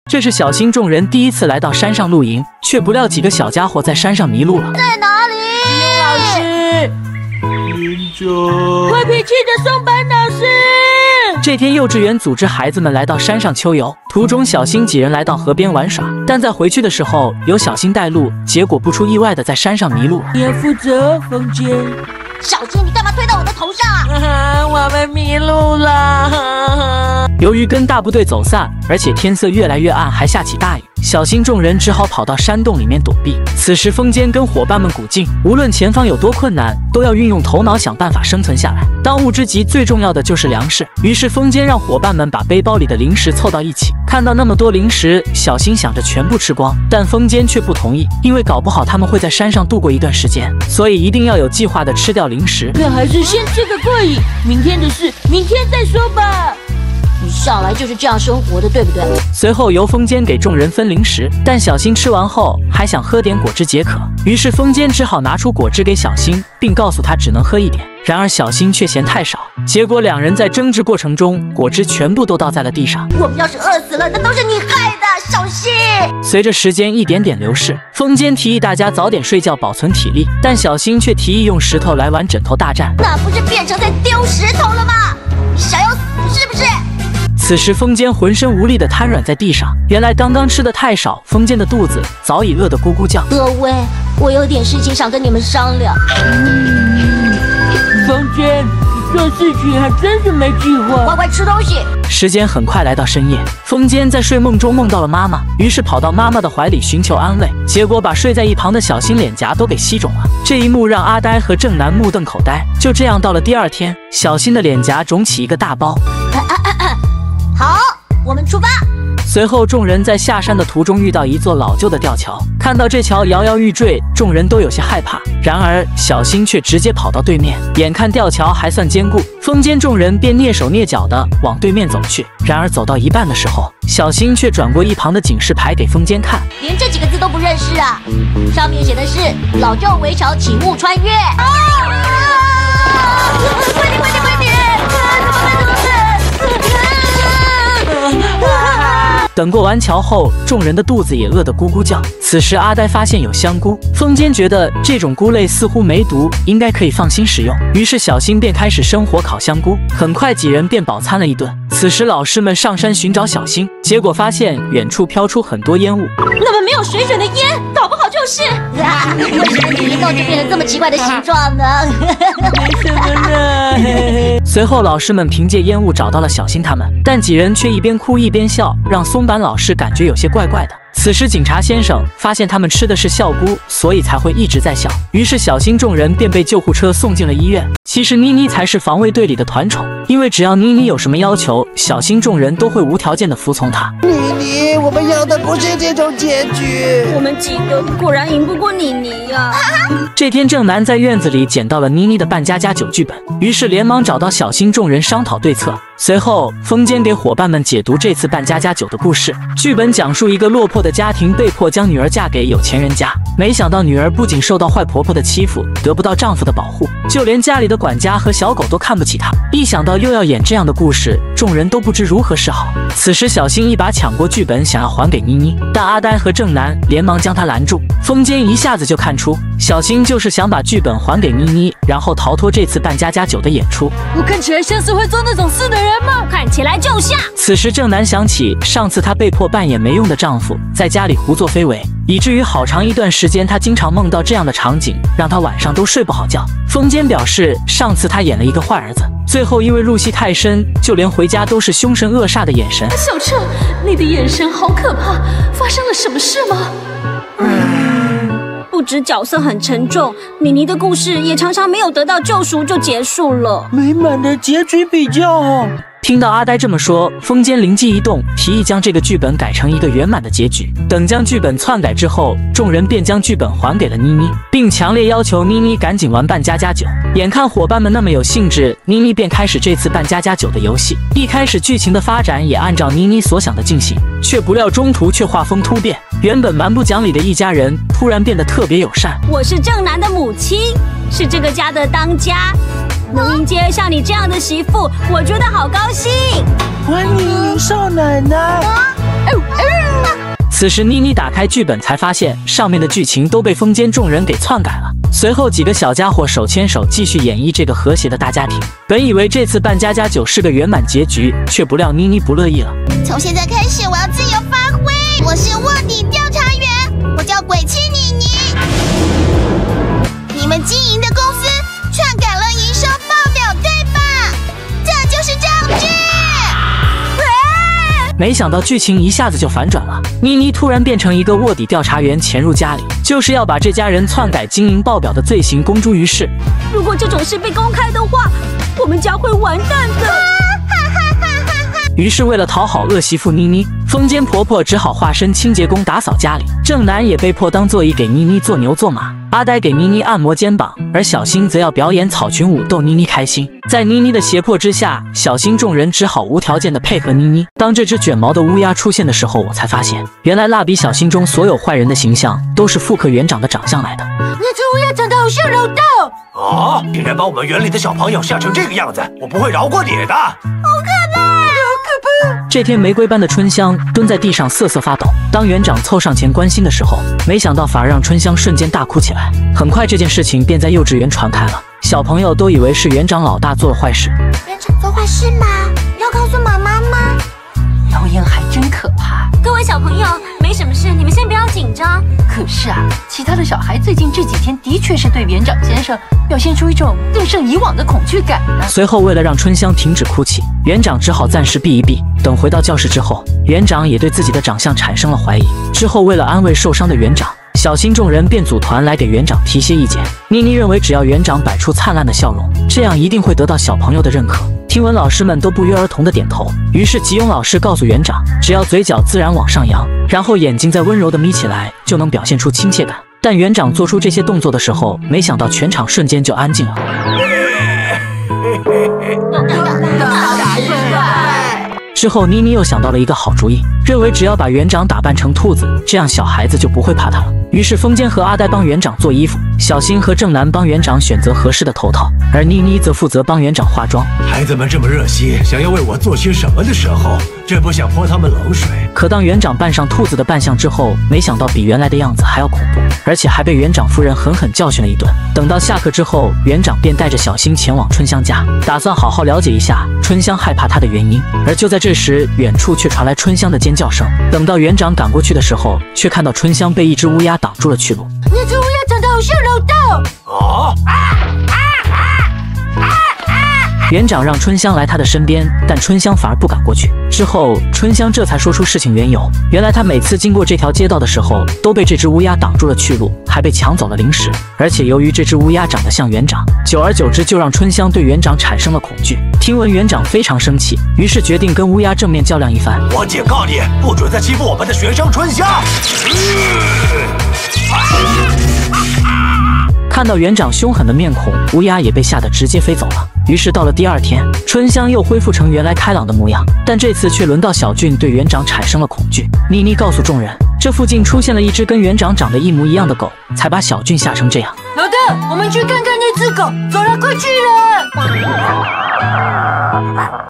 这是小新众人第一次来到山上露营，却不料几个小家伙在山上迷路了。在哪里？老师，坏脾气的松坂老师。这天，幼稚园组织孩子们来到山上秋游，途中小新几人来到河边玩耍，但在回去的时候由小新带路，结果不出意外的在山上迷路了。你要负责，风间。小新，你干嘛推到我的头上啊？我们迷路了。由于跟大部队走散，而且天色越来越暗，还下起大雨，小新众人只好跑到山洞里面躲避。此时风间跟伙伴们鼓劲，无论前方有多困难，都要运用头脑想办法生存下来。当务之急最重要的就是粮食，于是风间让伙伴们把背包里的零食凑到一起。看到那么多零食，小新想着全部吃光，但风间却不同意，因为搞不好他们会在山上度过一段时间，所以一定要有计划的吃掉零食。那还是先吃个过瘾，明天的事明天再说吧。你向来就是这样生活的，对不对？随后由风间给众人分零食，但小新吃完后还想喝点果汁解渴，于是风间只好拿出果汁给小新，并告诉他只能喝一点。然而小新却嫌太少，结果两人在争执过程中，果汁全部都倒在了地上。我们要是饿死了，那都是你害的，小新。随着时间一点点流逝，风间提议大家早点睡觉保存体力，但小新却提议用石头来玩枕头大战。那不是变成在丢石头了吗？你想要死是不是？此时风间浑身无力地瘫软在地上，原来刚刚吃的太少，风间的肚子早已饿得咕咕叫。各位，我有点事情想跟你们商量。风间，你做事情还真是没计划。乖乖吃东西。时间很快来到深夜，风间在睡梦中梦到了妈妈，于是跑到妈妈的怀里寻求安慰，结果把睡在一旁的小新脸颊都给吸肿了。这一幕让阿呆和正南目瞪口呆。就这样到了第二天，小新的脸颊肿起一个大包。好，我们出发。随后众人在下山的途中遇到一座老旧的吊桥，看到这桥摇摇欲坠，众人都有些害怕。然而小新却直接跑到对面，眼看吊桥还算坚固，风间众人便蹑手蹑脚地往对面走去。然而走到一半的时候，小新却转过一旁的警示牌给风间看，连这几个字都不认识啊！上面写的是老旧围桥，请勿穿越。快点快点快点！等过完桥后，众人的肚子也饿得咕咕叫。此时阿呆发现有香菇，风间觉得这种菇类似乎没毒，应该可以放心食用，于是小新便开始生火烤香菇。很快几人便饱餐了一顿。此时老师们上山寻找小新，结果发现远处飘出很多烟雾。那么没有水准的烟，搞不好就是……为什么你一动就变成这么奇怪的形状呢？没什么呢。随后老师们凭借烟雾找到了小新他们，但几人却一边哭一边笑，让松坂老师感觉有些怪怪的。此时警察先生发现他们吃的是笑菇，所以才会一直在笑，于是小新众人便被救护车送进了医院。其实妮妮才是防卫队里的团宠，因为只要妮妮有什么要求，小新众人都会无条件的服从她。妮妮，我们要的不是这种结局。我们几个果然赢不过妮妮呀。这天正南在院子里捡到了妮妮的扮家家酒剧本，于是连忙找到小新众人商讨对策。随后风间给伙伴们解读这次扮家家酒的故事。剧本讲述一个落魄的家庭被迫将女儿嫁给有钱人家，没想到女儿不仅受到坏婆婆的欺负，得不到丈夫的保护，就连家里的管家和小狗都看不起她。一想到又要演这样的故事，众人都不知如何是好。此时小新一把抢过剧本想要还给妮妮，但阿呆和正南连忙将他拦住。风间一下子就看出小新就是想把剧本还给妮妮，然后逃脱这次扮家家酒的演出。我看起来像是会做那种事的人吗？看起来就像。此时正南想起上次她被迫扮演没用的丈夫，在家里胡作非为，以至于好长一段时间她经常梦到这样的场景，让她晚上都睡不好觉。风间表示上次她演了一个坏儿子，最后因为入戏太深，就连回家都是凶神恶煞的眼神。小彻，你的眼神好可怕，发生了什么事吗？不止角色很沉重，妮妮的故事也常常没有得到救赎就结束了。美满的结局比较好。听到阿呆这么说，风间灵机一动，提议将这个剧本改成一个圆满的结局。等将剧本篡改之后，众人便将剧本还给了妮妮，并强烈要求妮妮赶紧玩扮家家酒。眼看伙伴们那么有兴致，妮妮便开始这次扮家家酒的游戏。一开始剧情的发展也按照妮妮所想的进行，却不料中途却画风突变，原本蛮不讲理的一家人突然变得特别友善。我是正南的母亲，是这个家的当家，能迎接像你这样的媳妇，我觉得好高兴。欢迎少奶奶。此时妮妮打开剧本才发现，上面的剧情都被风间众人给篡改了。随后几个小家伙手牵手继续演绎这个和谐的大家庭。本以为这次扮家家酒是个圆满结局，却不料妮妮不乐意了。从现在开始，我要自由发挥。我是卧底调查员，我叫鬼妻妮妮。你们经营的公司篡改了营收报表，对吧？这就是证据。没想到剧情一下子就反转了，妮妮突然变成一个卧底调查员，潜入家里，就是要把这家人篡改经营报表的罪行公诸于世。如果这种事被公开的话，我们家会完蛋的。于是为了讨好恶媳妇妮妮，风间婆婆只好化身清洁工打扫家里，正南也被迫当座椅给妮妮做牛做马，阿呆给妮妮按摩肩膀，而小新则要表演草裙舞逗妮妮开心。在妮妮的胁迫之下，小新众人只好无条件的配合妮妮。当这只卷毛的乌鸦出现的时候，我才发现，原来蜡笔小新中所有坏人的形象都是复刻园长的长相来的。那只乌鸦长得好像老道啊！竟然把我们园里的小朋友吓成这个样子，我不会饶过你的！这天，玫瑰般的春香蹲在地上瑟瑟发抖。当园长凑上前关心的时候，没想到反而让春香瞬间大哭起来。很快，这件事情便在幼稚园传开了，小朋友都以为是园长老大做了坏事。园长做坏事吗？要告诉妈妈吗？谣言还真可怕。各位小朋友，没什么事，你们先不要紧张。可是啊，其他的小孩最近这几天的确是对园长先生表现出一种更胜以往的恐惧感呢。随后，为了让春香停止哭泣，园长只好暂时避一避。等回到教室之后，园长也对自己的长相产生了怀疑。之后，为了安慰受伤的园长，小新众人便组团来给园长提些意见。妮妮认为，只要园长摆出灿烂的笑容，这样一定会得到小朋友的认可。听闻老师们都不约而同的点头，于是吉永老师告诉园长，只要嘴角自然往上扬，然后眼睛再温柔的眯起来，就能表现出亲切感。但园长做出这些动作的时候，没想到全场瞬间就安静了。之后，妮妮又想到了一个好主意，认为只要把园长打扮成兔子，这样小孩子就不会怕他了。于是，风间和阿呆帮园长做衣服，小新和正南帮园长选择合适的头套，而妮妮则负责帮园长化妆。孩子们这么热心，想要为我做些什么的时候，真不想泼他们冷水。可当园长扮上兔子的扮相之后，没想到比原来的样子还要恐怖，而且还被园长夫人狠狠教训了一顿。等到下课之后，园长便带着小新前往春香家，打算好好了解一下春香害怕他的原因。而就在这时，远处却传来春香的尖叫声。等到园长赶过去的时候，却看到春香被一只乌鸦挡住了去路。那只乌鸦长得好像老道。园长让春香来他的身边，但春香反而不敢过去。之后，春香这才说出事情缘由。原来他每次经过这条街道的时候，都被这只乌鸦挡住了去路，还被抢走了零食。而且由于这只乌鸦长得像园长，久而久之就让春香对园长产生了恐惧。听闻园长非常生气，于是决定跟乌鸦正面较量一番。我警告你，不准再欺负我们的学生春香！看到园长凶狠的面孔，乌鸦也被吓得直接飞走了。于是到了第二天，春香又恢复成原来开朗的模样，但这次却轮到小俊对园长产生了恐惧。妮妮告诉众人，这附近出现了一只跟园长长得一模一样的狗，才把小俊吓成这样。老大，我们去看看那只狗，走了，快去了。